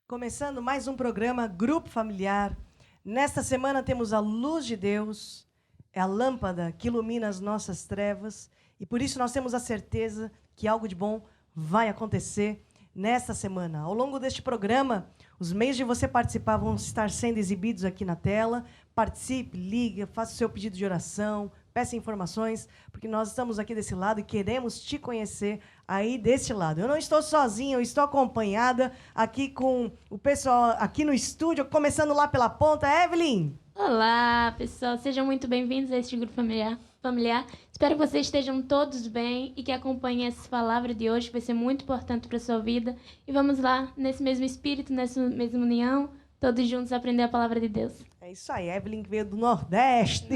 Começando mais um programa Grupo Familiar. Nesta semana temos a luz de Deus, é a lâmpada que ilumina as nossas trevas, e por isso nós temos a certeza que algo de bom vai acontecer nesta semana. Ao longo deste programa, os meios de você participar vão estar sendo exibidos aqui na tela. Participe, ligue, faça o seu pedido de oração, peça informações, porque nós estamos aqui desse lado e queremos te conhecer aí deste lado. Eu não estou sozinha, eu estou acompanhada aqui com o pessoal aqui no estúdio, começando lá pela ponta. Evelyn! Olá, pessoal. Sejam muito bem-vindos a este grupo familiar. Espero que vocês estejam todos bem e que acompanhem essa palavra de hoje, que vai ser muito importante para a sua vida. E vamos lá, nesse mesmo espírito, nessa mesma união, todos juntos aprender a palavra de Deus. É isso aí, Evelyn que veio do Nordeste.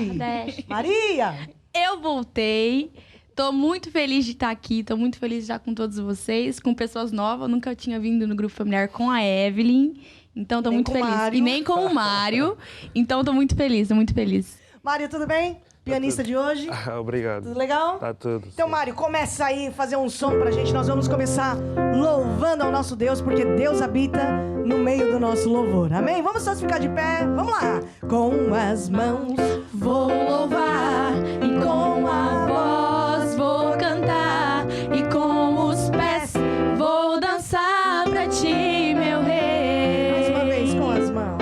Maria! Eu voltei. Tô muito feliz de estar aqui, tô muito feliz de estar com todos vocês, com pessoas novas. Eu nunca tinha vindo no grupo familiar com a Evelyn, então tô muito feliz. E nem com o Mário, então tô muito feliz, tô muito feliz. Mário, tudo bem? Pianista de hoje? Obrigado. Tudo legal? Tá tudo. Então, sim. Mário, começa aí a fazer um som pra gente. Nós vamos começar louvando ao nosso Deus, porque Deus habita no meio do nosso louvor. Amém? Vamos todos ficar de pé? Vamos lá. Com as mãos Vou louvar e com a voz vou cantar e com os pés vou dançar pra ti, meu rei. mais uma vez, com as mãos.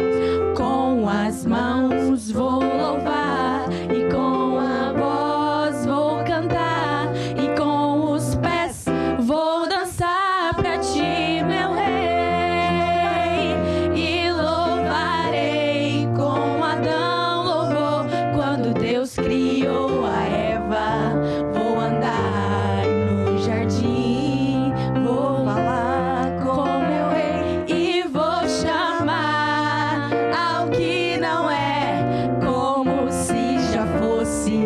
Com as mãos vou louvar e com a voz vou cantar e com os pés vou dançar pra ti, meu rei. E louvarei como Adão louvou quando Deus criou a Eva. Vou andar no jardim, vou falar com meu rei e vou chamar ao que não é como se já fosse.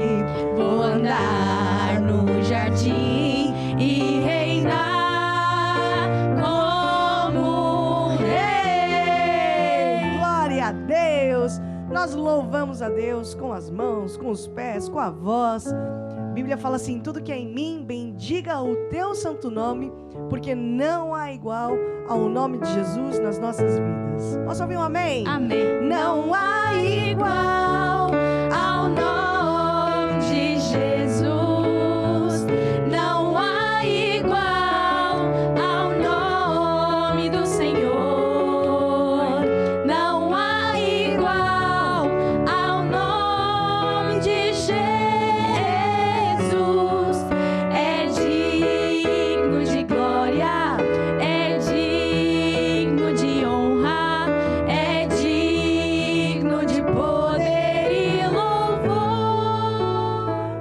Vou andar no jardim e reinar como rei. Glória a Deus! Nós louvamos a Deus com as mãos, com os pés, com a voz. A Bíblia fala assim: tudo que é em mim, bendiga o teu santo nome, porque não há igual ao nome de Jesus nas nossas vidas. Posso ouvir um amém? Amém. Não há Igual ao nome de Jesus, não há igual ao nome do Senhor, não há igual ao nome de Jesus. É digno de glória, é digno de honra, é digno de poder e louvor.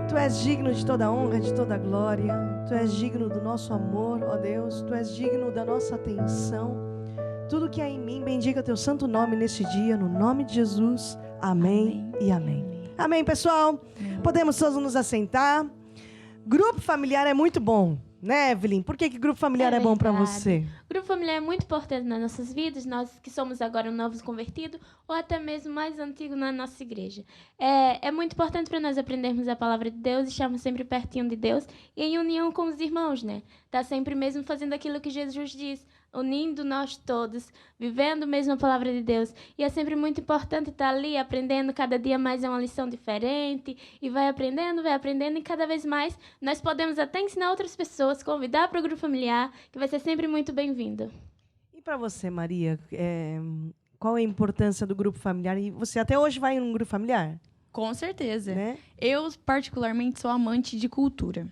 Tu és digno de toda honra, de toda glória. Tu és digno do nosso amor, ó Deus. Tu és digno da nossa atenção. Tudo que há em mim, bendiga teu santo nome neste dia, no nome de Jesus. Amém, e amém. Amém, pessoal? Podemos todos nos assentar. Grupo familiar é muito bom, né, Evelyn? Por que grupo familiar é bom para verdade. você? O grupo familiar é muito importante nas nossas vidas, nós que somos agora novos convertidos, ou até mesmo mais antigos na nossa igreja. É muito importante para nós aprendermos a palavra de Deus e estarmos sempre pertinho de Deus e em união com os irmãos, né? Tá sempre mesmo fazendo aquilo que Jesus diz, unindo nós todos, vivendo mesmo a palavra de Deus. E é sempre muito importante estar ali aprendendo, cada dia mais é uma lição diferente, e vai aprendendo, e cada vez mais nós podemos até ensinar outras pessoas, convidar para o grupo familiar, que vai ser sempre muito bem-vindo. E para você, Maria, qual é a importância do grupo familiar? E você até hoje vai em um grupo familiar, Com certeza. né? Eu, particularmente, sou amante de cultura.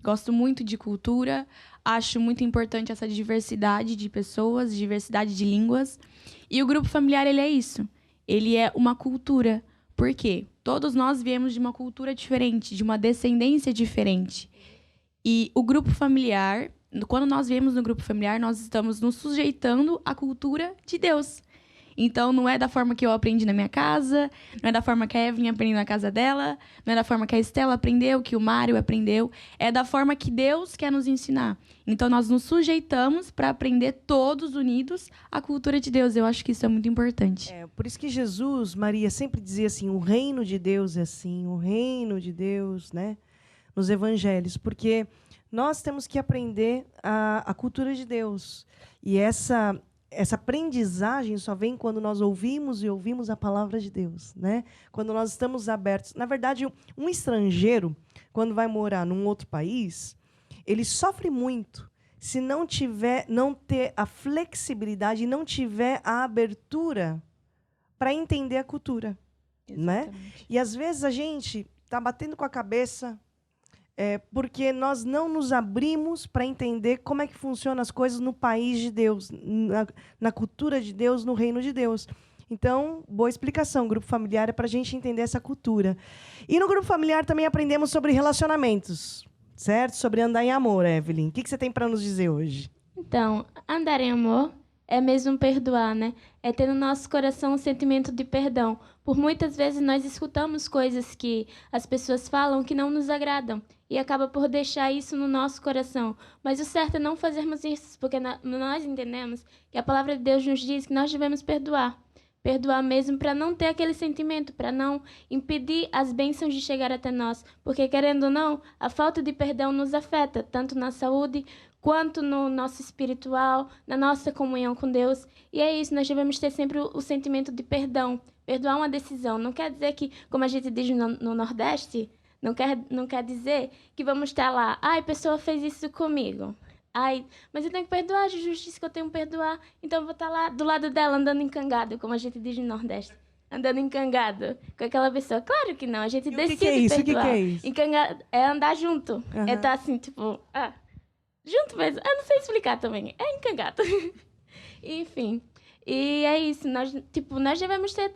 Gosto muito de cultura, acho muito importante essa diversidade de pessoas, diversidade de línguas. E o grupo familiar, ele é isso. Ele é uma cultura. Por quê? Todos nós viemos de uma cultura diferente, de uma descendência diferente. E o grupo familiar, quando nós viemos no grupo familiar, nós estamos nos sujeitando à cultura de Deus. Então, não é da forma que eu aprendi na minha casa, não é da forma que a Evelyn aprendeu na casa dela, não é da forma que a Estela aprendeu, que o Mário aprendeu. É da forma que Deus quer nos ensinar. Então, nós nos sujeitamos para aprender todos unidos a cultura de Deus. Eu acho que isso é muito importante. Por isso que Jesus, Maria, sempre dizia assim, o reino de Deus é assim, o reino de Deus, né? Nos evangelhos, porque nós temos que aprender a cultura de Deus. E essa essa aprendizagem só vem quando nós ouvimos e ouvimos a palavra de Deus, né? Quando nós estamos abertos. Na verdade, um estrangeiro, quando vai morar num outro país, ele sofre muito se não ter a flexibilidade e não tiver a abertura para entender a cultura, né? E às vezes a gente está batendo com a cabeça porque nós não nos abrimos para entender como é que funcionam as coisas no país de Deus, na cultura de Deus, no reino de Deus. Então, boa explicação. O grupo familiar é para a gente entender essa cultura. E no grupo familiar também aprendemos sobre relacionamentos, certo? Sobre andar em amor, Evelyn. O que você tem para nos dizer hoje? Então, andar em amor é mesmo perdoar, né? É ter no nosso coração um sentimento de perdão. Por muitas vezes nós escutamos coisas que as pessoas falam que não nos agradam e acaba por deixar isso no nosso coração. Mas o certo é não fazermos isso, porque nós entendemos que a palavra de Deus nos diz que nós devemos perdoar. Perdoar mesmo para não ter aquele sentimento, para não impedir as bênçãos de chegar até nós. Porque, querendo ou não, a falta de perdão nos afeta, tanto na saúde quanto no nosso espiritual, na nossa comunhão com Deus. E é isso, nós devemos ter sempre o sentimento de perdão. Perdoar uma decisão. Não quer dizer que, como a gente diz no Nordeste, não quer dizer que vamos estar lá, ai, a pessoa fez isso comigo. Ai, mas eu tenho que perdoar, a justiça que eu tenho que perdoar, então eu vou estar lá do lado dela, andando encangado, como a gente diz no Nordeste. Andando encangado com aquela pessoa. Claro que não, a gente decide perdoar. O que é isso? Encangado é andar junto. É estar assim, tipo, junto mesmo. Eu não sei explicar também. É encangado. Enfim. E é isso. Nós devemos ter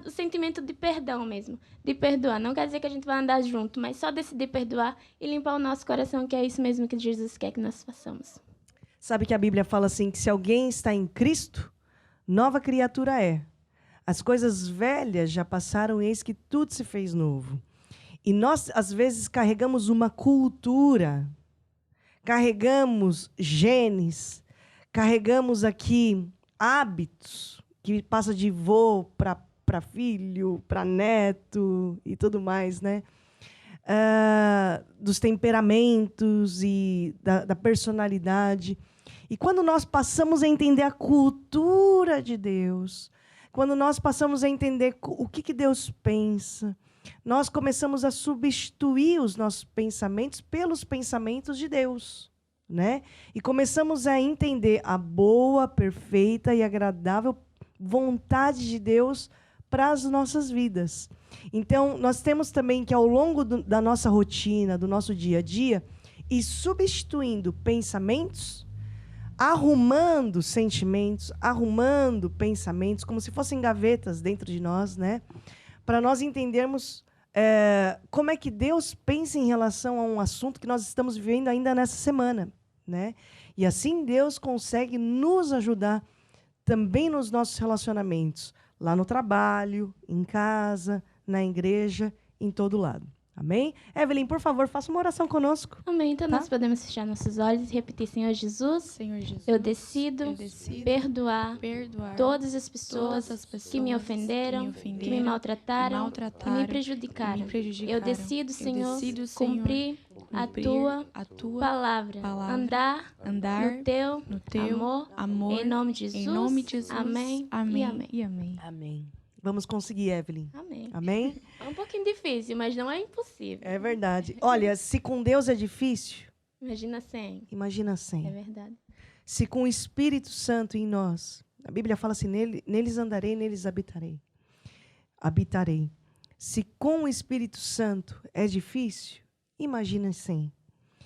o sentimento de perdão mesmo. De perdoar. Não quer dizer que a gente vai andar junto, mas só decidir perdoar e limpar o nosso coração, que é isso mesmo que Jesus quer que nós façamos. Sabe que a Bíblia fala assim, que se alguém está em Cristo, nova criatura é. As coisas velhas já passaram, eis que tudo se fez novo. E nós, às vezes, carregamos uma cultura, carregamos genes, carregamos aqui hábitos, que passa de vô para filho, para neto e tudo mais, né? Dos temperamentos e da personalidade. E quando nós passamos a entender a cultura de Deus, quando nós passamos a entender o que Deus pensa, nós começamos a substituir os nossos pensamentos pelos pensamentos de Deus, né? E começamos a entender a boa, perfeita e agradável vontade de Deus para as nossas vidas. Então, nós temos também que, ao longo da nossa rotina, do nosso dia a dia, ir substituindo pensamentos, arrumando sentimentos, arrumando pensamentos, como se fossem gavetas dentro de nós, né? Para nós entendermos como é que Deus pensa em relação a um assunto que nós estamos vivendo ainda nessa semana, né? E assim Deus consegue nos ajudar também nos nossos relacionamentos, lá no trabalho, em casa, na igreja, em todo lado. Amém? Evelyn, por favor, faça uma oração conosco. Amém. Então nós podemos fechar nossos olhos e repetir: Senhor Jesus, eu decido perdoar todas as pessoas que me ofenderam, que me maltrataram, que me prejudicaram. Eu decido, Senhor, cumprir a tua palavra. Andar no teu amor. Em nome de Jesus. Amém. E amém. Amém. Vamos conseguir, Evelyn. Amém. Amém? É um pouquinho difícil, mas não é impossível. É verdade. Olha, se com Deus é difícil, imagina sem. Imagina sem. É verdade. Se com o Espírito Santo em nós, a Bíblia fala assim, neles andarei, neles habitarei. Habitarei. Se com o Espírito Santo é difícil, imagina sem.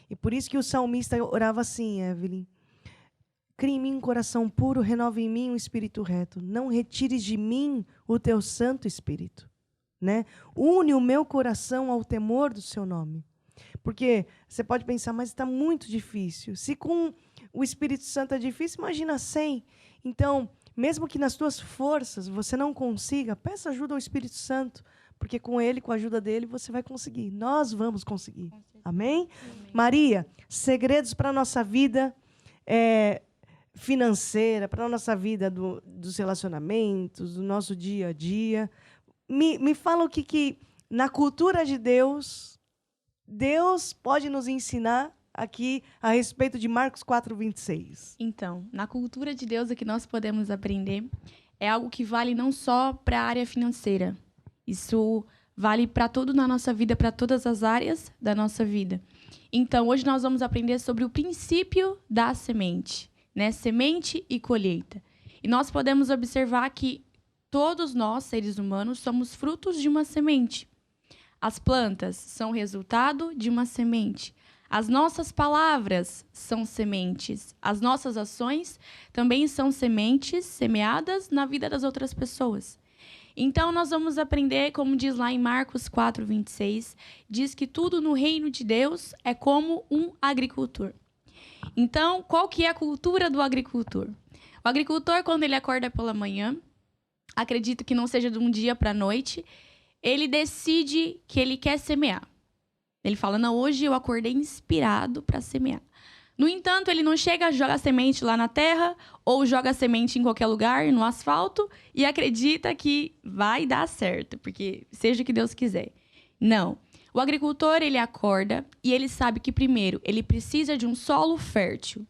E por isso que o salmista orava assim, Evelyn: cria em mim um coração puro, renova em mim um espírito reto. Não retires de mim o teu Santo Espírito. Né? Une o meu coração ao temor do seu nome. Porque você pode pensar, mas está muito difícil. Se com o Espírito Santo é difícil, imagina sem. Então, mesmo que nas tuas forças você não consiga, peça ajuda ao Espírito Santo. Porque com ele, com a ajuda dele, você vai conseguir. Nós vamos conseguir. Amém? Amém. Maria, segredos para a nossa vida financeira, para a nossa vida dos relacionamentos, do nosso dia a dia. Me fala o que na cultura de Deus pode nos ensinar aqui a respeito de Marcos 4:26. Então, na cultura de Deus, o que nós podemos aprender é algo que vale não só para a área financeira. Isso vale para tudo na nossa vida, para todas as áreas da nossa vida. Então, hoje nós vamos aprender sobre o princípio da semente, né? Semente e colheita. E nós podemos observar que todos nós, seres humanos, somos frutos de uma semente. As plantas são resultado de uma semente. As nossas palavras são sementes. As nossas ações também são sementes semeadas na vida das outras pessoas. Então, nós vamos aprender, como diz lá em Marcos 4:26, diz que tudo no reino de Deus é como um agricultor. Então, qual que é a cultura do agricultor? O agricultor, quando ele acorda pela manhã, acredito que não seja de um dia para a noite, ele decide que ele quer semear. Ele fala, não, hoje eu acordei inspirado para semear. No entanto, ele não chega, joga a semente lá na terra ou joga a semente em qualquer lugar, no asfalto, e acredita que vai dar certo, porque seja o que Deus quiser. Não. O agricultor, ele acorda e ele sabe que, primeiro, ele precisa de um solo fértil.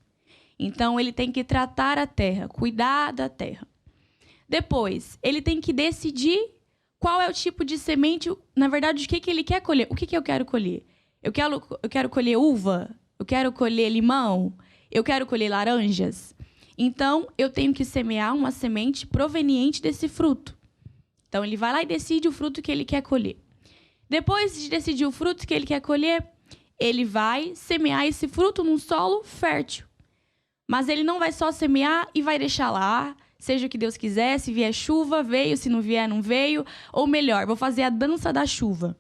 Então, ele tem que tratar a terra, cuidar da terra. Depois, ele tem que decidir qual é o tipo de semente, na verdade, o que ele quer colher. O que eu quero colher? Eu quero colher uva? Eu quero colher limão? Eu quero colher laranjas? Então, eu tenho que semear uma semente proveniente desse fruto. Então, ele vai lá e decide o fruto que ele quer colher. Depois de decidir o fruto que ele quer colher, ele vai semear esse fruto num solo fértil. Mas ele não vai só semear e vai deixar lá, seja o que Deus quiser, se vier chuva, veio, se não vier, não veio. Ou melhor, vou fazer a dança da chuva.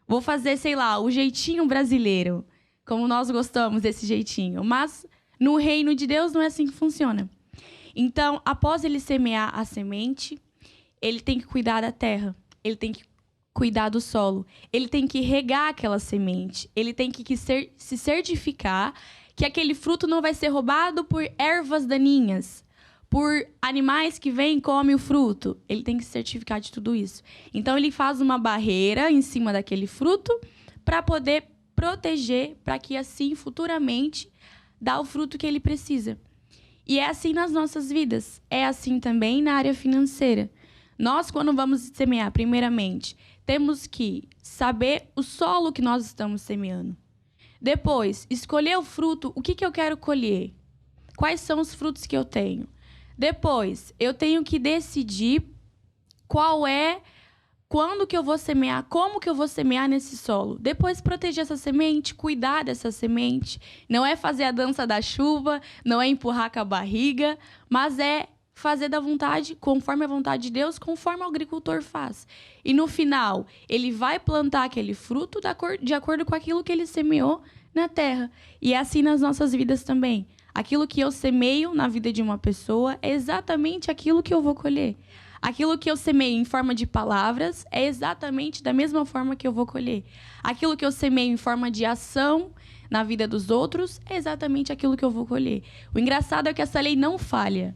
Vou fazer, sei lá, o jeitinho brasileiro, como nós gostamos desse jeitinho. Mas no reino de Deus não é assim que funciona. Então, após ele semear a semente, ele tem que cuidar da terra, ele tem que cuidar do solo, ele tem que regar aquela semente, ele tem que se certificar que aquele fruto não vai ser roubado por ervas daninhas, por animais que vêm e comem o fruto. Ele tem que se certificar de tudo isso. Então, ele faz uma barreira em cima daquele fruto para poder proteger, para que assim, futuramente, dá o fruto que ele precisa. E é assim nas nossas vidas. É assim também na área financeira. Nós, quando vamos semear, primeiramente, temos que saber o solo que nós estamos semeando. Depois, escolher o fruto, o que eu quero colher. Quais são os frutos que eu tenho? Depois, eu tenho que decidir quando que eu vou semear, como que eu vou semear nesse solo. Depois, proteger essa semente, cuidar dessa semente. Não é fazer a dança da chuva, não é empurrar com a barriga, mas é fazer da vontade, conforme a vontade de Deus, conforme o agricultor faz. E no final, ele vai plantar aquele fruto de acordo com aquilo que ele semeou na terra. E é assim nas nossas vidas também. Aquilo que eu semeio na vida de uma pessoa é exatamente aquilo que eu vou colher. Aquilo que eu semeio em forma de palavras é exatamente da mesma forma que eu vou colher. Aquilo que eu semeio em forma de ação na vida dos outros é exatamente aquilo que eu vou colher. O engraçado é que essa lei não falha.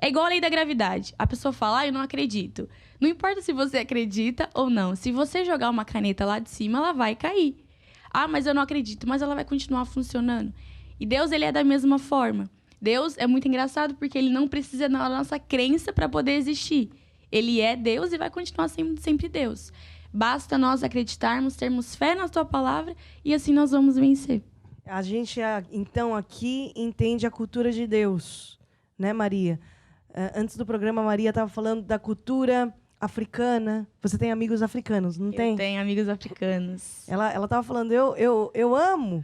É igual a lei da gravidade. A pessoa fala, eu não acredito. Não importa se você acredita ou não. Se você jogar uma caneta lá de cima, ela vai cair. Ah, mas eu não acredito. Mas ela vai continuar funcionando. E Deus, ele é da mesma forma. Deus é muito engraçado porque ele não precisa da nossa crença para poder existir. Ele é Deus e vai continuar sendo sempre Deus. Basta nós acreditarmos, termos fé na tua palavra e assim nós vamos vencer. A gente, então, aqui entende a cultura de Deus, né, Maria? Antes do programa, a Maria estava falando da cultura africana. Você tem amigos africanos, não tem? Eu tenho amigos africanos. Ela estava falando, eu amo,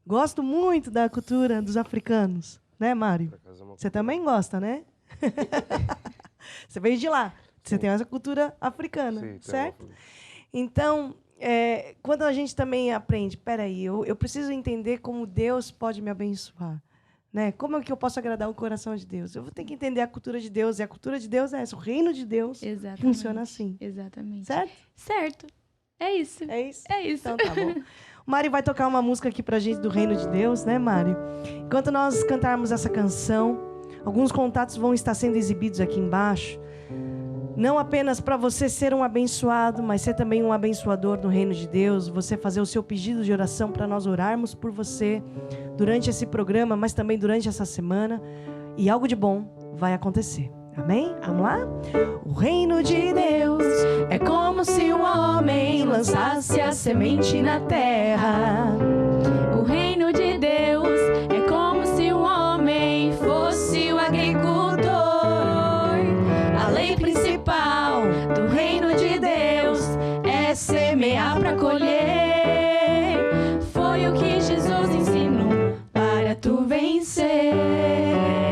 gosto muito da cultura dos africanos. Né, Mário? Você também gosta, né? Você veio de lá. Você tem essa cultura africana, sim, certo? Então, quando a gente também aprende, peraí, eu preciso entender como Deus pode me abençoar. Né? Como é que eu posso agradar o coração de Deus? Eu vou ter que entender a cultura de Deus. E a cultura de Deus é essa. O reino de Deus funciona assim. Exatamente. Certo? Certo. É isso. É isso? É isso. Então tá bom. O Mário vai tocar uma música aqui pra gente do reino de Deus, né, Mário? Enquanto nós cantarmos essa canção, alguns contatos vão estar sendo exibidos aqui embaixo. Não apenas para você ser um abençoado, mas ser também um abençoador no reino de Deus. Você fazer o seu pedido de oração para nós orarmos por você durante esse programa, mas também durante essa semana. E algo de bom vai acontecer. Amém? Vamos lá? O reino de Deus é como se um homem lançasse a semente na terra. O reino de Deus é como se um homem fosse o agricultor. A lei principal do reino de Deus é semear para colher. Foi o que Jesus ensinou para tu vencer.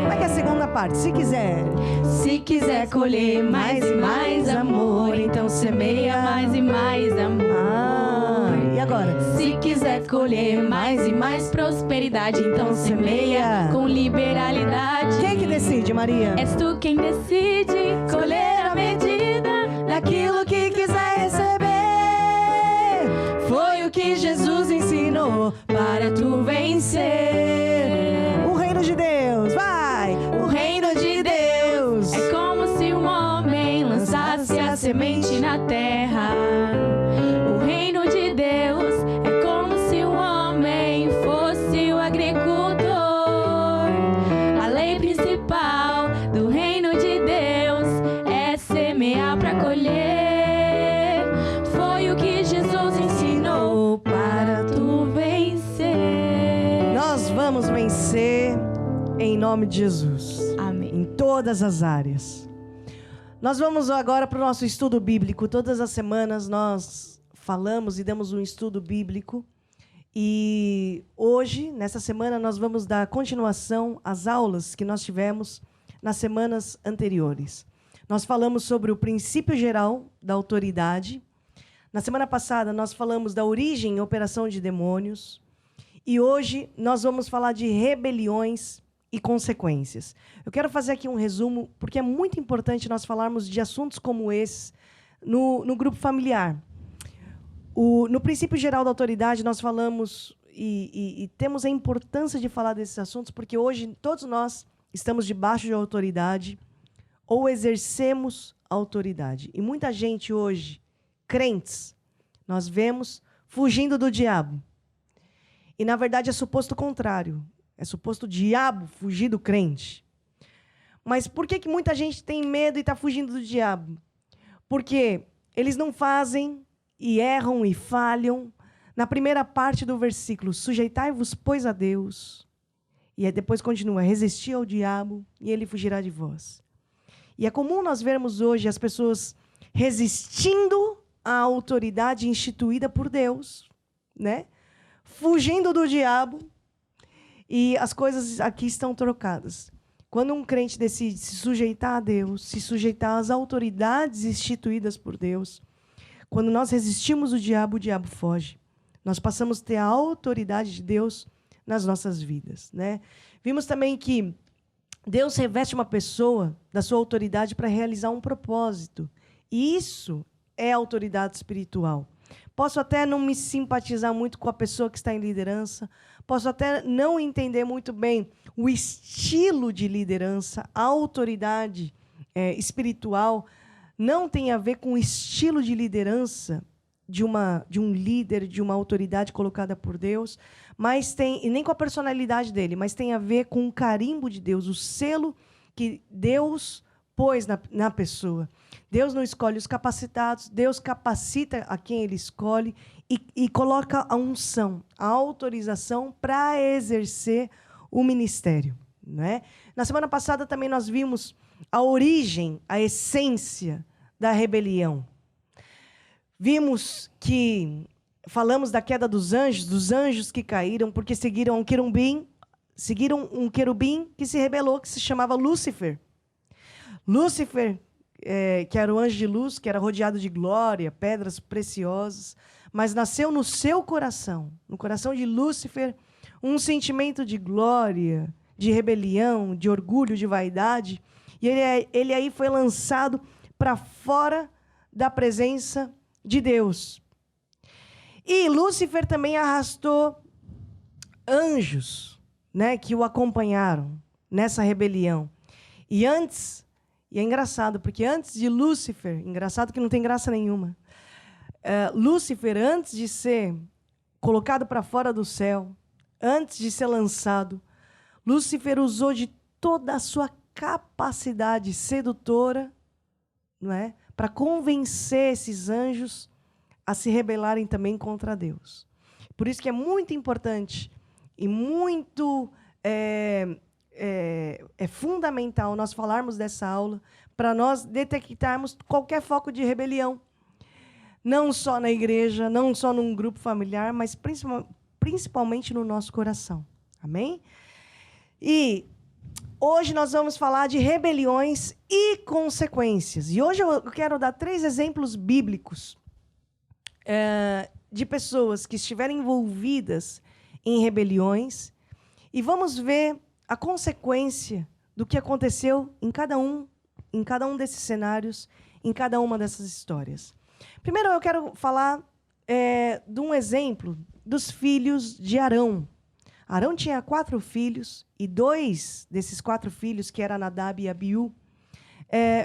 Como é que é a segunda parte? Se quiser colher mais e mais amor, então semeia mais e mais amor. E agora? Se quiser colher mais e mais prosperidade, então semeia com liberalidade. Quem que decide, Maria? És tu quem decide colher a medida daquilo que quiser receber. Foi o que Jesus ensinou para tu vencer. O reino de Deus, vai! O reino de Deus é como se um homem lançasse a semente na terra. O reino de Deus é como se um homem fosse o agricultor. A lei principal do reino de Deus é semear para colher. Foi o que Jesus ensinou para tu vencer. Nós vamos vencer em nome de Jesus. Amém. Em todas as áreas. Nós vamos agora para o nosso estudo bíblico. Todas as semanas nós falamos e damos um estudo bíblico. E hoje, nessa semana, nós vamos dar continuação às aulas que nós tivemos nas semanas anteriores. Nós falamos sobre o princípio geral da autoridade. Na semana passada, nós falamos da origem e operação de demônios. E hoje, nós vamos falar de rebeliões e consequências. Eu quero fazer aqui um resumo, porque é muito importante nós falarmos de assuntos como esses no grupo familiar. No princípio geral da autoridade, nós falamos e temos a importância de falar desses assuntos, porque hoje todos nós estamos debaixo de autoridade ou exercemos autoridade. E muita gente hoje, crentes, nós vemos fugindo do diabo. E, na verdade, é suposto o contrário. É suposto o diabo fugir do crente. Mas por que muita gente tem medo e está fugindo do diabo? Porque eles não fazem e erram e falham. Na primeira parte do versículo, sujeitai-vos, pois, a Deus. E aí depois continua, resistir ao diabo e ele fugirá de vós. E é comum nós vermos hoje as pessoas resistindo à autoridade instituída por Deus, né? Fugindo do diabo. E as coisas aqui estão trocadas. Quando um crente decide se sujeitar a Deus, se sujeitar às autoridades instituídas por Deus, quando nós resistimos o diabo foge. Nós passamos a ter a autoridade de Deus nas nossas vidas, né? Vimos também que Deus reveste uma pessoa da sua autoridade para realizar um propósito. E isso é autoridade espiritual. Posso até não me simpatizar muito com a pessoa que está em liderança, posso até não entender muito bem o estilo de liderança, a autoridade espiritual não tem a ver com o estilo de liderança de um líder, de uma autoridade colocada por Deus, mas e nem com a personalidade dele, mas tem a ver com o carimbo de Deus, o selo que Deus pôs na pessoa. Deus não escolhe os capacitados, Deus capacita a quem Ele escolhe e coloca a unção, a autorização para exercer o ministério, né? Na semana passada também nós vimos a origem, a essência da rebelião. Vimos que falamos da queda dos anjos que caíram porque seguiram um querubim que se rebelou, que se chamava Lúcifer. Lúcifer, que era o anjo de luz, que era rodeado de glória, pedras preciosas, mas nasceu no seu coração, no coração de Lúcifer, um sentimento de glória, de rebelião, de orgulho, de vaidade, e ele aí foi lançado para fora da presença de Deus. E Lúcifer também arrastou anjos, né, que o acompanharam nessa rebelião. E antes E é engraçado, porque antes de Lúcifer, engraçado que não tem graça nenhuma, Lúcifer, antes de ser colocado para fora do céu, antes de ser lançado, Lúcifer usou de toda a sua capacidade sedutora, não é, para convencer esses anjos a se rebelarem também contra Deus. Por isso que é muito importante e muito fundamental nós falarmos dessa aula para nós detectarmos qualquer foco de rebelião. Não só na igreja, não só num grupo familiar, mas principalmente no nosso coração. Amém? E hoje nós vamos falar de rebeliões e consequências. E hoje eu quero dar 3 exemplos bíblicos de pessoas que estiveram envolvidas em rebeliões. E vamos ver a consequência do que aconteceu em cada um desses cenários, em cada uma dessas histórias. Primeiro, eu quero falar de um exemplo dos filhos de Arão. Arão tinha 4 filhos, e 2 desses 4 filhos, que eram Nadab e Abiú,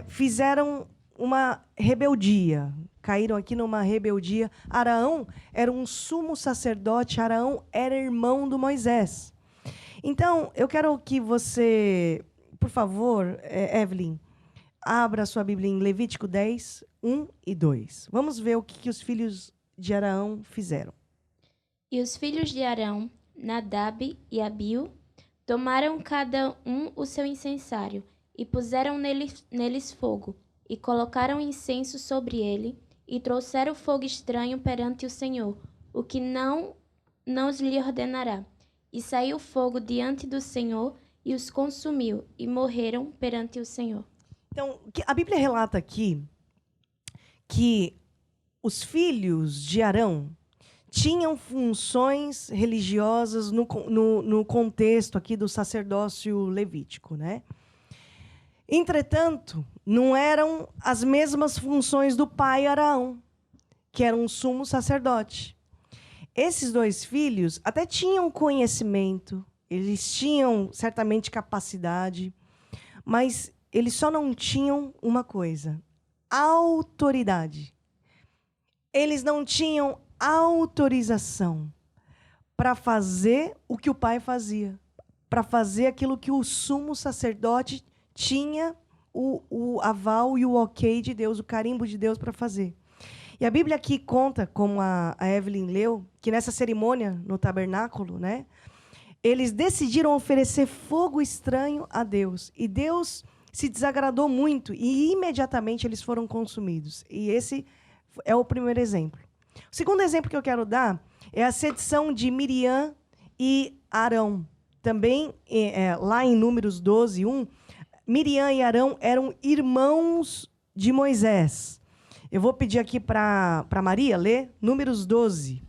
fizeram uma rebeldia, caíram aqui numa rebeldia. Arão era um sumo sacerdote, Arão era irmão do Moisés. Então, eu quero que você, por favor, Evelyn, abra a sua Bíblia em Levítico 10, 1 e 2. Vamos ver o que os filhos de Arão fizeram. E os filhos de Arão, Nadab e Abiú, tomaram cada um o seu incensário, e puseram neles fogo, e colocaram incenso sobre ele, e trouxeram fogo estranho perante o Senhor, o que não lhe ordenará. E saiu fogo diante do Senhor, e os consumiu, e morreram perante o Senhor. Então, a Bíblia relata aqui que os filhos de Arão tinham funções religiosas no contexto aqui do sacerdócio levítico, né? Entretanto, não eram as mesmas funções do pai Arão, que era um sumo sacerdote. Esses 2 filhos até tinham conhecimento, eles tinham certamente capacidade, mas eles só não tinham uma coisa: autoridade. Eles não tinham autorização para fazer o que o pai fazia, para fazer aquilo que o sumo sacerdote tinha o aval e o ok de Deus, o carimbo de Deus para fazer. E a Bíblia aqui conta, como a Evelyn leu, que nessa cerimônia no tabernáculo, né, eles decidiram oferecer fogo estranho a Deus. E Deus se desagradou muito e imediatamente eles foram consumidos. E esse é o primeiro exemplo. O segundo exemplo que eu quero dar é a sedição de Miriam e Arão. Também, lá em Números 12, 1, Miriam e Arão eram irmãos de Moisés. Eu vou pedir aqui para Maria ler Números 12,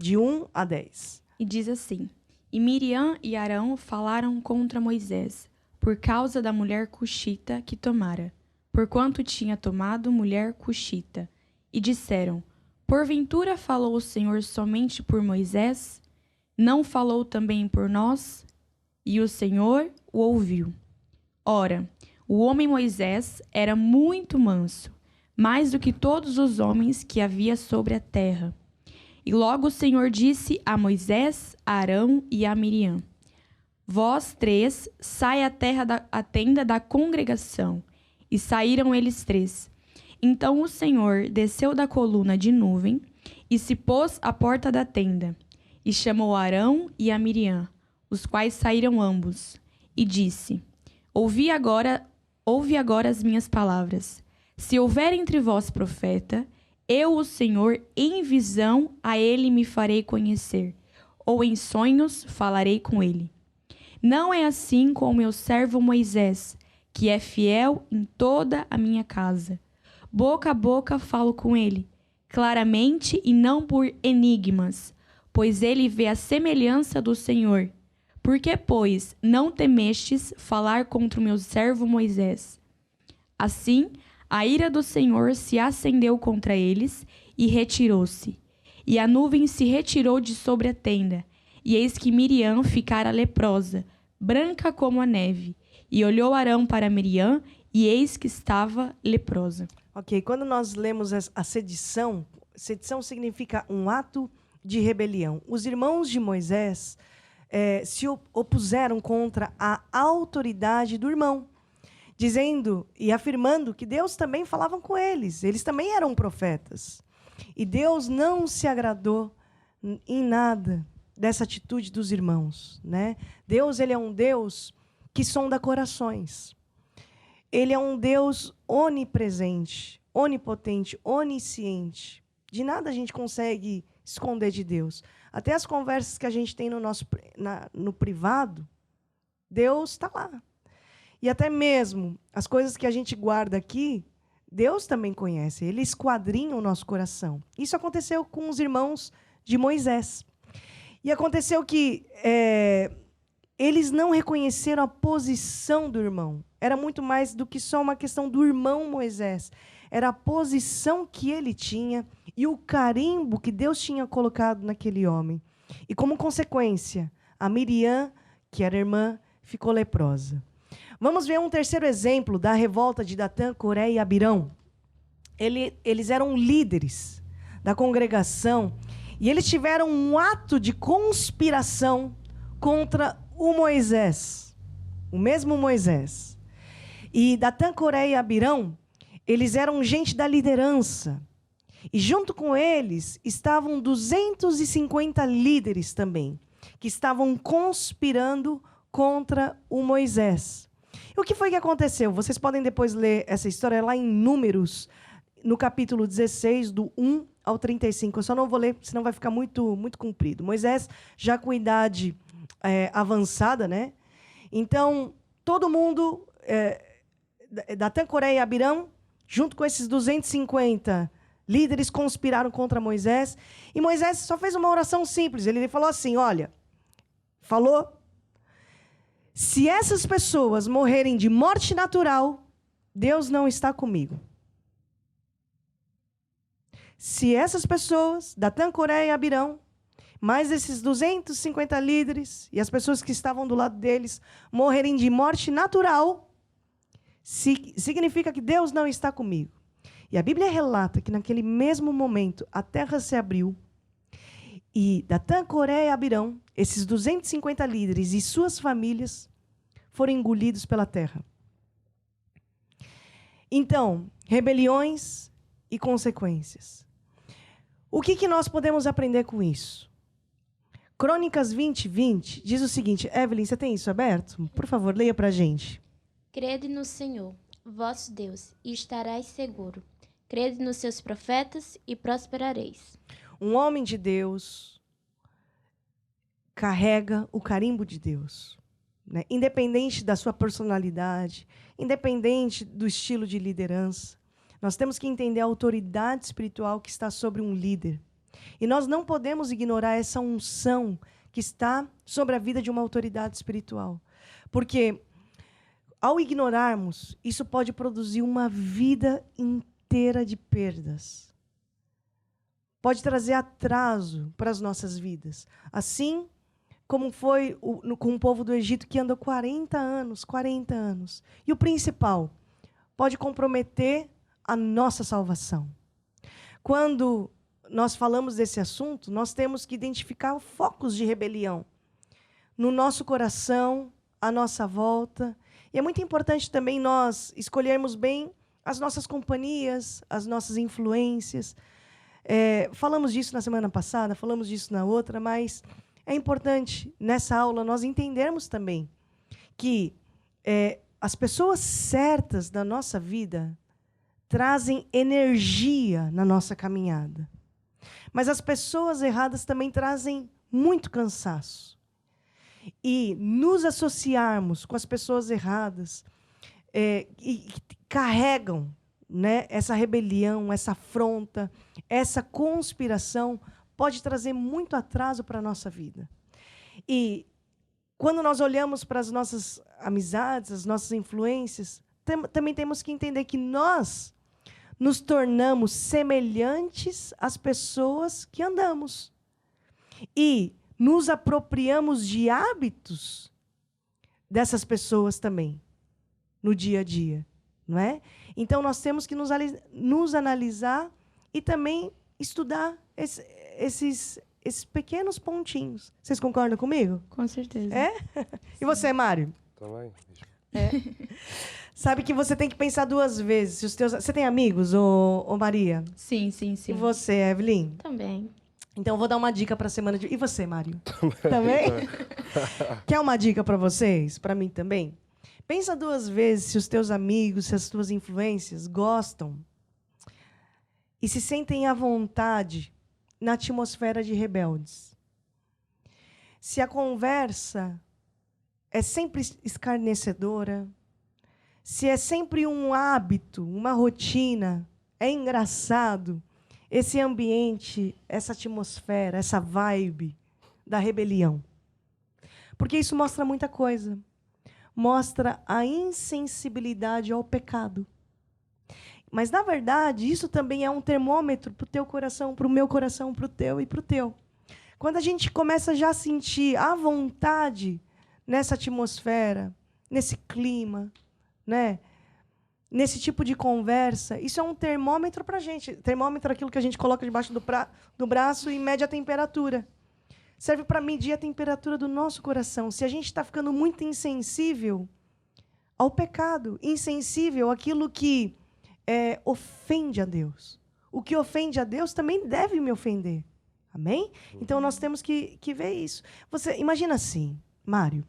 de 1 a 10. E diz assim: E Miriam e Arão falaram contra Moisés, por causa da mulher cuxita que tomara, porquanto tinha tomado mulher cuxita. E disseram: Porventura falou o Senhor somente por Moisés? Não falou também por nós? E o Senhor o ouviu. Ora, o homem Moisés era muito manso, mais do que todos os homens que havia sobre a terra. E logo o Senhor disse a Moisés, a Arão e a Miriam: Vós 3, sai à tenda da congregação. E saíram eles 3. Então o Senhor desceu da coluna de nuvem e se pôs à porta da tenda. E chamou Arão e a Miriam, os quais saíram ambos. E disse: Ouve agora as minhas palavras. Se houver entre vós profeta, eu, o Senhor, em visão a ele me farei conhecer, ou em sonhos falarei com ele. Não é assim com o meu servo Moisés, que é fiel em toda a minha casa. Boca a boca falo com ele, claramente e não por enigmas, pois ele vê a semelhança do Senhor. Por que, pois, não temestes falar contra o meu servo Moisés? Assim, a ira do Senhor se acendeu contra eles e retirou-se. E a nuvem se retirou de sobre a tenda. E eis que Miriam ficara leprosa, branca como a neve. E olhou Arão para Miriam e eis que estava leprosa. Ok, quando nós lemos a sedição, sedição significa um ato de rebelião. Os irmãos de Moisés se opuseram contra a autoridade do irmão, dizendo e afirmando que Deus também falava com eles. Eles também eram profetas. E Deus não se agradou em nada dessa atitude dos irmãos, né? Deus, ele é um Deus que sonda corações. Ele é um Deus onipresente, onipotente, onisciente. De nada a gente consegue esconder de Deus. Até as conversas que a gente tem no privado, Deus está lá. E até mesmo as coisas que a gente guarda aqui, Deus também conhece. Ele esquadrinha o nosso coração. Isso aconteceu com os irmãos de Moisés. E aconteceu que eles não reconheceram a posição do irmão. Era muito mais do que só uma questão do irmão Moisés. Era a posição que ele tinha e o carimbo que Deus tinha colocado naquele homem. E como consequência, a Miriam, que era irmã, ficou leprosa. Vamos ver um terceiro exemplo da revolta de Datã, Coré e Abirão. Eles eram líderes da congregação e eles tiveram um ato de conspiração contra o Moisés, o mesmo Moisés. E Datã, Coré e Abirão, eles eram gente da liderança. E junto com eles estavam 250 líderes também, que estavam conspirando contra o Moisés. E o que foi que aconteceu? Vocês podem depois ler essa história lá em Números, no capítulo 16, do 1 ao 35. Eu só não vou ler, senão vai ficar muito, muito comprido. Moisés, já com idade avançada, né? Então, todo mundo, Datã, Coré e Abirão, junto com esses 250 líderes, conspiraram contra Moisés. E Moisés só fez uma oração simples. Ele falou assim, olha, se essas pessoas morrerem de morte natural, Deus não está comigo. Se essas pessoas, Datã, Coré e Abirão, mais esses 250 líderes e as pessoas que estavam do lado deles, morrerem de morte natural, significa que Deus não está comigo. E a Bíblia relata que naquele mesmo momento a terra se abriu e Datã, Coré e Abirão, esses 250 líderes e suas famílias, foram engolidos pela terra. Então, rebeliões e consequências. O que nós podemos aprender com isso? Crônicas 20:20 diz o seguinte. Evelyn, você tem isso aberto? Por favor, leia para a gente. Crede no Senhor, vosso Deus, e estarás seguro. Crede nos seus profetas e prosperareis. Um homem de Deus carrega o carimbo de Deus, né? Independente da sua personalidade, independente do estilo de liderança. Nós temos que entender a autoridade espiritual que está sobre um líder. E nós não podemos ignorar essa unção que está sobre a vida de uma autoridade espiritual. Porque, ao ignorarmos, isso pode produzir uma vida inteira de perdas. Pode trazer atraso para as nossas vidas. Assim como foi com o povo do Egito, que andou 40 anos. E o principal, pode comprometer a nossa salvação. Quando nós falamos desse assunto, nós temos que identificar focos de rebelião no nosso coração, à nossa volta. E é muito importante também nós escolhermos bem as nossas companhias, as nossas influências. Falamos disso na semana passada, falamos disso na outra, mas é importante, nessa aula, nós entendermos também que as pessoas certas da nossa vida trazem energia na nossa caminhada. Mas as pessoas erradas também trazem muito cansaço. E nos associarmos com as pessoas erradas e carregam, né, essa rebelião, essa afronta, essa conspiração, pode trazer muito atraso para a nossa vida. E quando nós olhamos para as nossas amizades, as nossas influências, também temos que entender que nós nos tornamos semelhantes às pessoas que andamos. E nos apropriamos de hábitos dessas pessoas também, no dia a dia. não é? Então, nós temos que nos analisar e também estudar esses pequenos pontinhos. Vocês concordam comigo? Com certeza. É? E você, Mário? Também. Sabe que você tem que pensar duas vezes. Se os teus... Você tem amigos, ô Maria? Sim, sim, sim. E você, Evelyn? Também. Então, eu vou dar uma dica para a semana de... E você, Mário? Também? Quer uma dica para vocês? Para mim também? Pensa duas vezes se os teus amigos, se as tuas influências gostam e se sentem à vontade na atmosfera de rebeldes. Se a conversa é sempre escarnecedora, se é sempre um hábito, uma rotina, é engraçado, esse ambiente, essa atmosfera, essa vibe da rebelião. Porque isso mostra muita coisa. Mostra a insensibilidade ao pecado. Mas, na verdade, isso também é um termômetro para o teu coração, para o meu coração, para o teu e para o teu. Quando a gente começa já a sentir a vontade nessa atmosfera, nesse clima, né? Nesse tipo de conversa, isso é um termômetro para a gente. Termômetro é aquilo que a gente coloca debaixo do braço e mede a temperatura. Serve para medir a temperatura do nosso coração. Se a gente está ficando muito insensível ao pecado, insensível àquilo que ofende a Deus. O que ofende a Deus também deve me ofender. Amém? Então, nós temos que ver isso. Você imagina assim, Mário.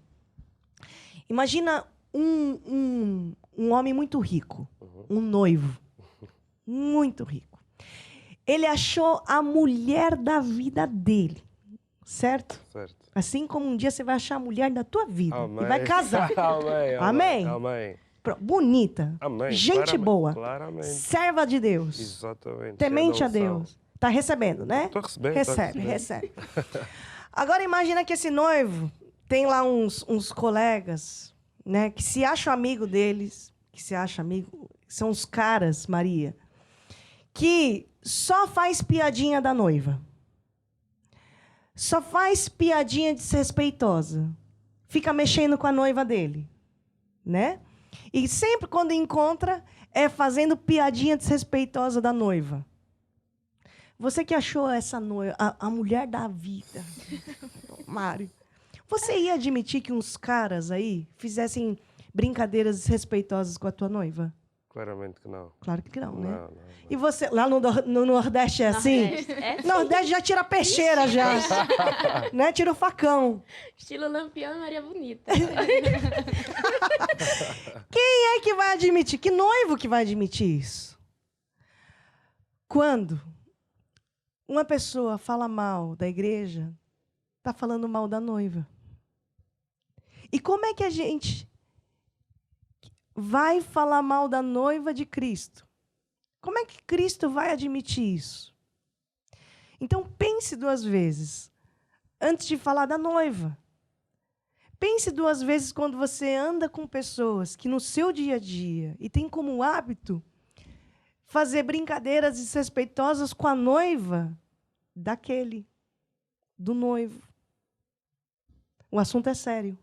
Imagina um homem muito rico, um noivo, muito rico. Ele achou a mulher da vida dele, certo? Certo. Assim como um dia você vai achar a mulher da tua vida Amém. e vai casar. Amém. Amém? Amém. Bonita, Amém. gente Claramente, boa, claramente. serva de Deus, Exatamente. temente a Cheia da unção. Deus. Está recebendo, né? Estou recebendo. Recebe. Agora imagina que esse noivo tem lá uns colegas, né, que se acham amigo deles, são os caras, Maria, que só faz piadinha da noiva. Só faz piadinha desrespeitosa. Fica mexendo com a noiva dele, né? E sempre quando encontra é fazendo piadinha desrespeitosa da noiva. Você que achou essa noiva, a mulher da vida, Mário, você ia admitir que uns caras aí fizessem brincadeiras desrespeitosas com a tua noiva? Claramente que não. Claro que não, né? Não. E você, lá no Nordeste é assim? Nordeste. É sim. Nordeste já tira a peixeira, já. Né? Tira o facão. Estilo Lampião e Maria Bonita. Quem é que vai admitir? Que noivo que vai admitir isso? Quando uma pessoa fala mal da igreja, está falando mal da noiva. E como é que a gente vai falar mal da noiva de Cristo? Como é que Cristo vai admitir isso? Então, pense duas vezes antes de falar da noiva. Pense duas vezes quando você anda com pessoas que no seu dia a dia e tem como hábito fazer brincadeiras desrespeitosas com a noiva do noivo. O assunto é sério.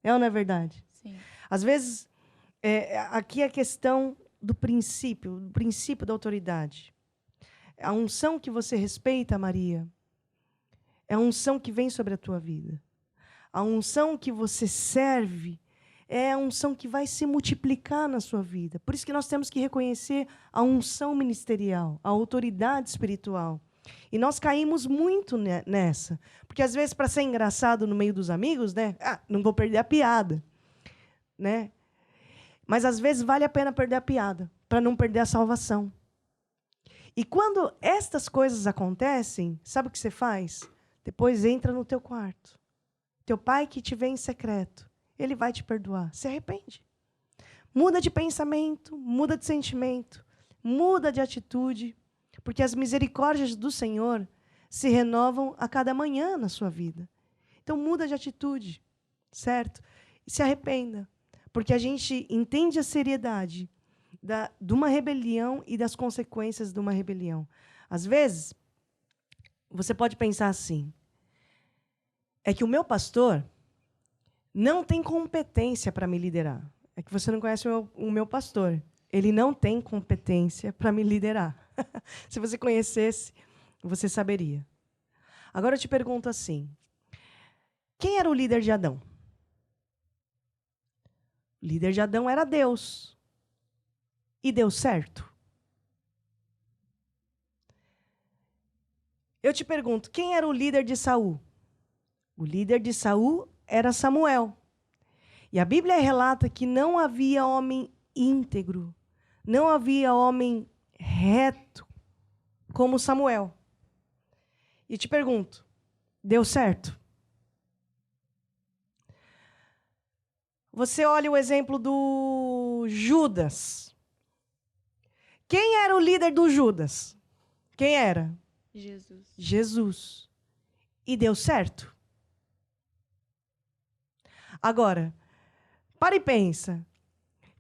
É ou não é verdade? Sim. Às vezes, aqui é a questão do princípio da autoridade. A unção que você respeita, Maria, é a unção que vem sobre a tua vida. A unção que você serve é a unção que vai se multiplicar na sua vida. Por isso que nós temos que reconhecer a unção ministerial, a autoridade espiritual. E nós caímos muito nessa. Porque, às vezes, para ser engraçado no meio dos amigos, né? Não vou perder a piada. Né? Mas, às vezes, vale a pena perder a piada, para não perder a salvação. E quando estas coisas acontecem, sabe o que você faz? Depois entra no teu quarto. Teu pai que te vê em secreto, ele vai te perdoar. Se arrepende. Muda de pensamento, muda de sentimento, muda de atitude, porque as misericórdias do Senhor se renovam a cada manhã na sua vida. Então, muda de atitude, certo? E se arrependa, porque a gente entende a seriedade de uma rebelião e das consequências de uma rebelião. Às vezes, você pode pensar assim, é que o meu pastor não tem competência para me liderar. É que você não conhece o meu pastor. ele não tem competência para me liderar. Se você conhecesse, você saberia. Agora eu te pergunto assim, quem era o líder de Adão? O líder de Adão era Deus. E deu certo? Eu te pergunto, quem era o líder de Saul? O líder de Saul era Samuel. E a Bíblia relata que não havia homem íntegro, não havia homem reto como Samuel. E te pergunto, deu certo? Você olha o exemplo do Judas. Quem era o líder do Judas? Quem era? Jesus. Jesus. E deu certo? Agora, para e pensa.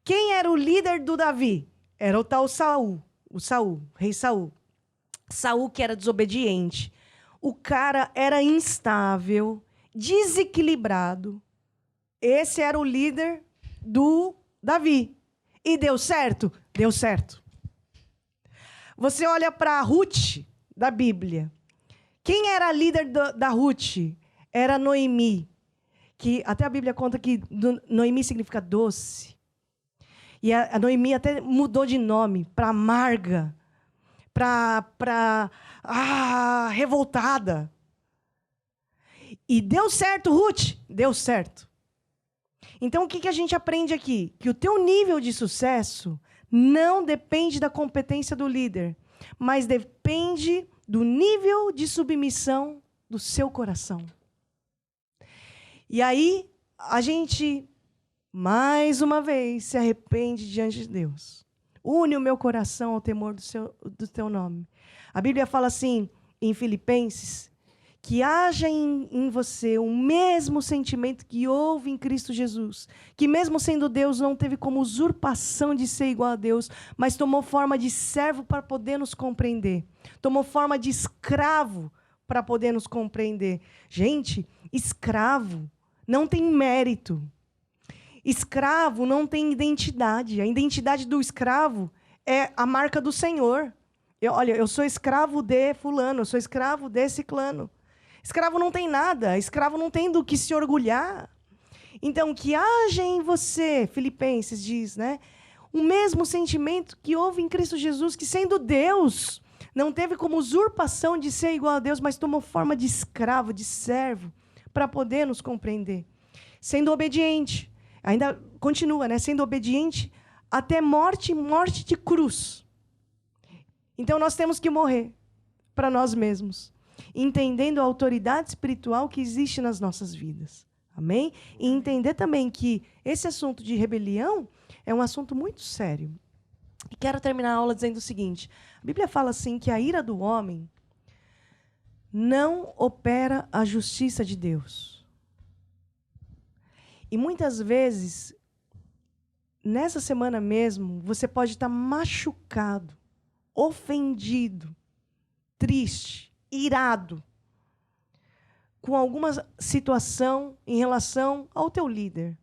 Quem era o líder do Davi? Era o tal Saul. O Saul, rei Saul. Saul que era desobediente. O cara era instável, desequilibrado. Esse era o líder do Davi. E deu certo? Deu certo. Você olha para Ruth, da Bíblia. Quem era a líder da Ruth? Era Noemi. Que até a Bíblia conta que Noemi significa doce. E a Noemi até mudou de nome para amarga, para revoltada. E deu certo, Ruth? Deu certo. Então, o que a gente aprende aqui? Que o teu nível de sucesso não depende da competência do líder, mas depende do nível de submissão do seu coração. E aí, a gente, mais uma vez, se arrepende diante de Deus. Une o meu coração ao temor do teu nome. A Bíblia fala assim, em Filipenses, que haja em você o mesmo sentimento que houve em Cristo Jesus, que mesmo sendo Deus, não teve como usurpação de ser igual a Deus, mas tomou forma de servo para poder nos compreender. Tomou forma de escravo para poder nos compreender. Gente, escravo não tem mérito. Escravo não tem identidade. A identidade do escravo é a marca do Senhor. Eu sou escravo de fulano, eu sou escravo de ciclano. Escravo não tem nada, escravo não tem do que se orgulhar. Então, que haja em você, Filipenses diz, né? O mesmo sentimento que houve em Cristo Jesus, que sendo Deus, não teve como usurpação de ser igual a Deus, mas tomou forma de escravo, de servo, para poder nos compreender. Sendo obediente, ainda continua, né? Sendo obediente até morte de cruz. Então, nós temos que morrer para nós mesmos, entendendo a autoridade espiritual que existe nas nossas vidas. Amém? E entender também que esse assunto de rebelião é um assunto muito sério. E quero terminar a aula dizendo o seguinte. A Bíblia fala assim que a ira do homem não opera a justiça de Deus. E muitas vezes, nessa semana mesmo, você pode estar machucado, ofendido, triste, irado com alguma situação em relação ao teu líder,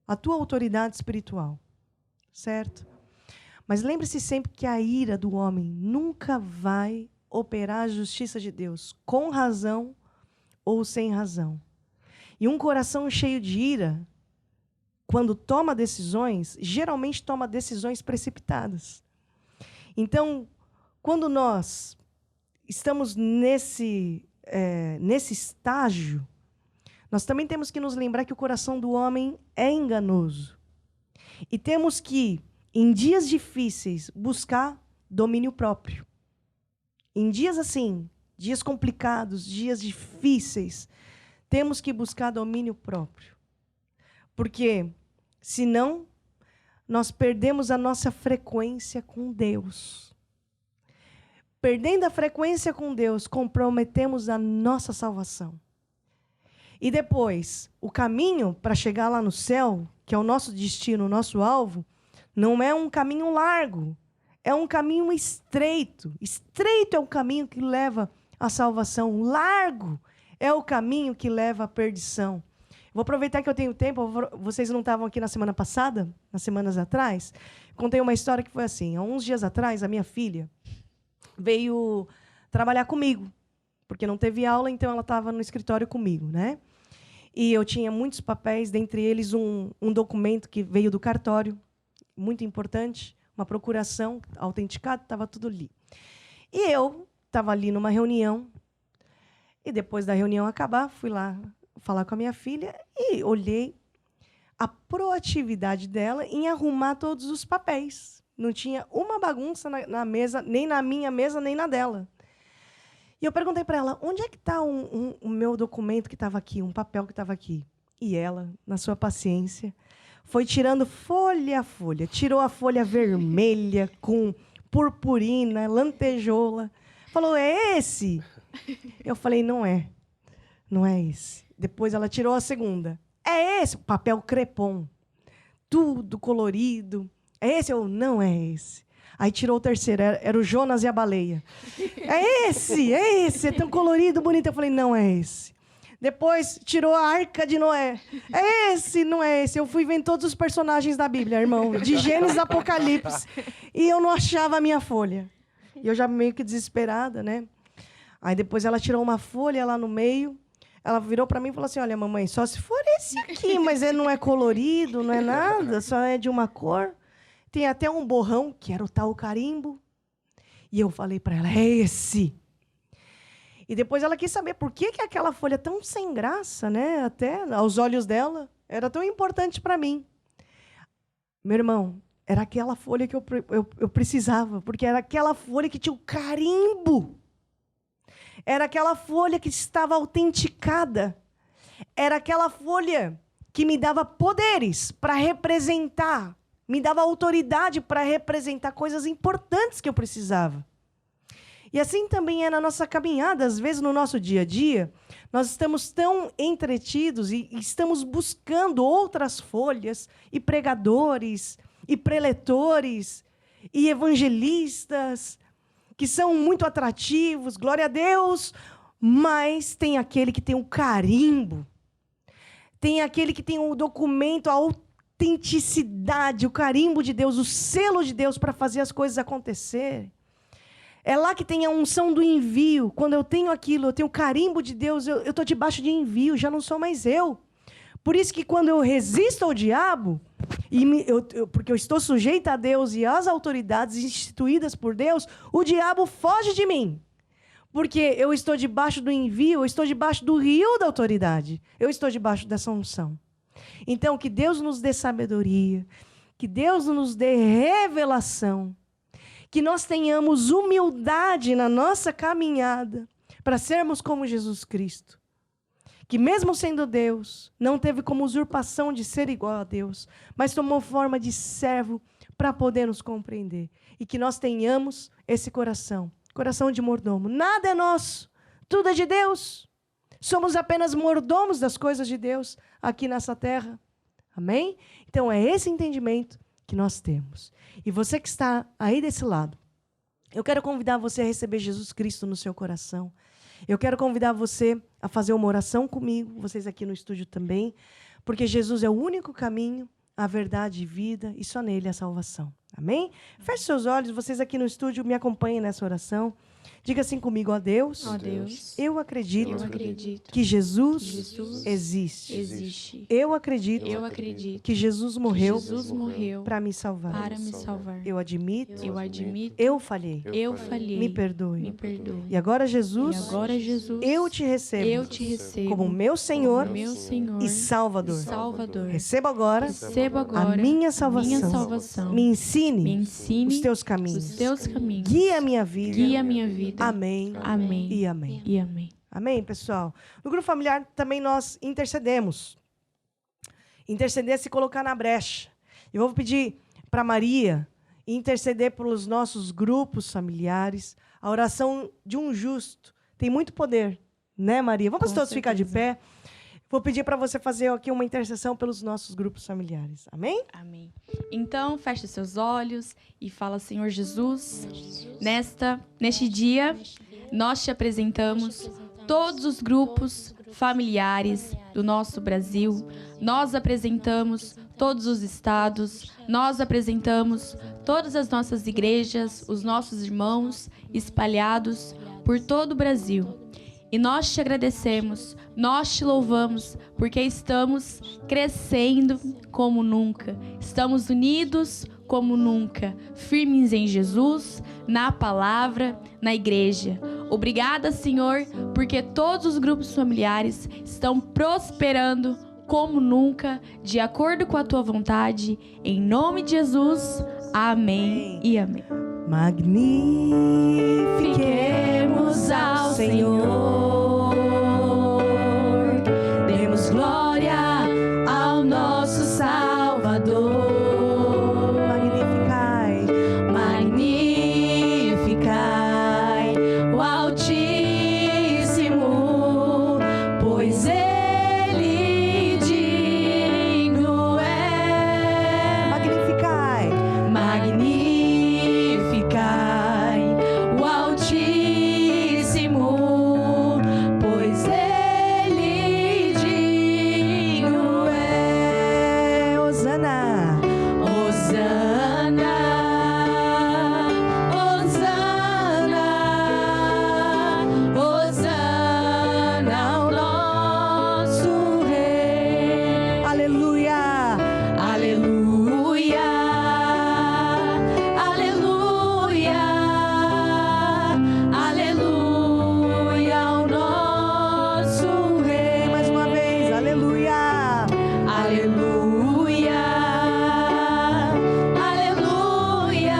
à tua autoridade espiritual, certo? Mas lembre-se sempre que a ira do homem nunca vai operar a justiça de Deus, com razão ou sem razão. E um coração cheio de ira, quando toma decisões, geralmente toma decisões precipitadas. Então, quando nós estamos nesse estágio, nós também temos que nos lembrar que o coração do homem é enganoso. E temos que, em dias difíceis, buscar domínio próprio. Em dias assim, dias complicados, dias difíceis, temos que buscar domínio próprio. Porque, senão, nós perdemos a nossa frequência com Deus. Perdendo a frequência com Deus, comprometemos a nossa salvação. E depois, o caminho para chegar lá no céu, que é o nosso destino, o nosso alvo, não é um caminho largo, é um caminho estreito. Estreito é o caminho que leva à salvação, largo é o caminho que leva à perdição. Vou aproveitar que eu tenho tempo. Vocês não estavam aqui na semana passada, nas semanas atrás. Contei uma história que foi assim. Há uns dias atrás, a minha filha veio trabalhar comigo, porque não teve aula, então ela estava no escritório comigo, né? E eu tinha muitos papéis, dentre eles um documento que veio do cartório, muito importante, uma procuração autenticada, estava tudo ali. E eu estava ali numa reunião, e depois da reunião acabar, fui lá falar com a minha filha e olhei a proatividade dela em arrumar todos os papéis. Não tinha uma bagunça na mesa, nem na minha mesa, nem na dela. E eu perguntei para ela, onde é que está o meu documento que estava aqui, um papel que estava aqui? E ela, na sua paciência, foi tirando folha a folha. Tirou a folha vermelha com purpurina, lantejoula. Falou, é esse? Eu falei, não é. Não é esse. Depois ela tirou a segunda. É esse, papel crepom. Tudo colorido. É esse? Eu, não é esse. Aí tirou o terceiro, era o Jonas e a baleia. É esse, é tão colorido, bonito. Eu falei, não é esse. Depois tirou a Arca de Noé. É esse, não é esse. Eu fui vendo todos os personagens da Bíblia, irmão, de Gênesis a Apocalipse. E eu não achava a minha folha. E eu já meio que desesperada, né? Aí depois ela tirou uma folha lá no meio. Ela virou para mim e falou assim, olha, mamãe, só se for esse aqui, mas ele não é colorido, não é nada, só é de uma cor. Tem até um borrão, que era o tal carimbo. E eu falei para ela, é esse. E depois ela quis saber por que aquela folha tão sem graça, né? Até aos olhos dela, era tão importante para mim. Meu irmão, era aquela folha que eu precisava, porque era aquela folha que tinha o carimbo. Era aquela folha que estava autenticada. Era aquela folha que me dava poderes para representar, me dava autoridade para representar coisas importantes que eu precisava. E assim também é na nossa caminhada, às vezes no nosso dia a dia, nós estamos tão entretidos e estamos buscando outras folhas, e pregadores, e preletores, e evangelistas, que são muito atrativos, glória a Deus, mas tem aquele que tem um carimbo, tem aquele que tem um documento, a autenticidade, o carimbo de Deus, o selo de Deus para fazer as coisas acontecerem. É lá que tem a unção do envio. Quando eu tenho aquilo, eu tenho o carimbo de Deus, eu estou debaixo de envio, já não sou mais eu. Por isso que quando eu resisto ao diabo, porque eu estou sujeita a Deus e às autoridades instituídas por Deus, o diabo foge de mim. Porque eu estou debaixo do envio, eu estou debaixo do rio da autoridade. Eu estou debaixo dessa unção. Então, que Deus nos dê sabedoria, que Deus nos dê revelação, que nós tenhamos humildade na nossa caminhada para sermos como Jesus Cristo. Que mesmo sendo Deus, não teve como usurpação de ser igual a Deus, mas tomou forma de servo para poder nos compreender. E que nós tenhamos esse coração de mordomo. Nada é nosso, tudo é de Deus. Somos apenas mordomos das coisas de Deus aqui nessa terra. Amém? Então é esse entendimento que nós temos. E você que está aí desse lado, eu quero convidar você a receber Jesus Cristo no seu coração. Eu quero convidar você a fazer uma oração comigo, vocês aqui no estúdio também, porque Jesus é o único caminho, a verdade e vida, e só nele a salvação. Amém? Feche seus olhos, vocês aqui no estúdio me acompanhem nessa oração. Diga assim comigo, ó Deus, eu acredito que Jesus existe. Eu acredito que Jesus morreu para me salvar. Eu admito, eu falhei. Me perdoe. E agora, Jesus, eu te recebo como meu Senhor e Salvador. Receba agora a minha salvação. Me ensine os teus caminhos. Guia a minha vida. Amém. E amém. Amém, pessoal? No grupo familiar também nós intercedemos. Interceder é se colocar na brecha. Eu vou pedir para Maria interceder pelos nossos grupos familiares. A oração de um justo tem muito poder, né, Maria? Vamos todos ficar de pé. Vou pedir para você fazer aqui uma intercessão pelos nossos grupos familiares. Amém? Amém. Então, feche seus olhos e fala, Senhor Jesus, neste dia, nós te apresentamos todos os grupos familiares do nosso Brasil. Nós apresentamos todos os estados, nós apresentamos todas as nossas igrejas, os nossos irmãos espalhados por todo o Brasil. E nós te agradecemos, nós te louvamos, porque estamos crescendo como nunca, estamos unidos como nunca, firmes em Jesus, na palavra, na igreja. Obrigada, Senhor, porque todos os grupos familiares estão prosperando como nunca, de acordo com a tua vontade. Em nome de Jesus, amém e amém. Magnifiquemos ao Senhor, demos glória ao nosso Salvador. Magnificai, magnificai o Altíssimo, pois Ele digno é. Magnificai, magnificai o Altíssimo, pois Ele digno é. Hosana, Hosana, Hosana, Hosana ao nosso Rei. Aleluia, aleluia, aleluia, aleluia ao nosso Rei. Mais uma vez, aleluia, aleluia, aleluia,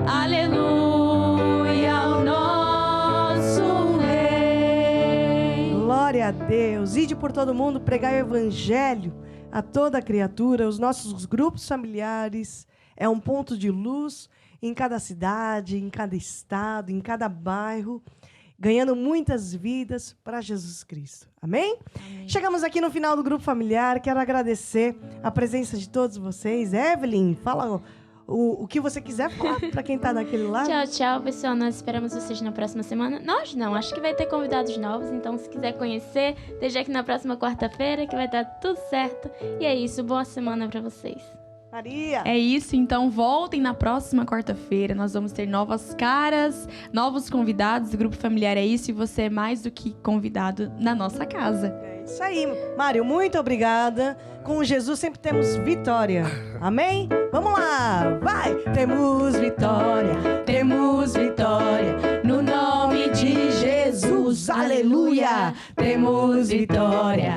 aleluia ao nosso Rei. Glória a Deus. Ide por todo mundo, pregai o evangelho a toda criatura. Os nossos grupos familiares é um ponto de luz em cada cidade, em cada estado, em cada bairro, ganhando muitas vidas para Jesus Cristo. Amém? Chegamos aqui no final do grupo familiar. Quero agradecer a presença de todos vocês. Evelyn, fala o que você quiser falar para quem está daquele lado. Tchau, tchau, pessoal. Nós esperamos vocês na próxima semana. Nós não, acho que vai ter convidados novos. Então, se quiser conhecer, esteja aqui na próxima quarta-feira, que vai dar tudo certo. E é isso. Boa semana para vocês. Maria. É isso, então voltem na próxima quarta-feira. Nós vamos ter novas caras, novos convidados. O Grupo Familiar é isso, e você é mais do que convidado na nossa casa. É isso aí. Mário, muito obrigada. Com Jesus sempre temos vitória. Amém? Vamos lá. Vai. Temos vitória no nome de Jesus. Aleluia. Temos vitória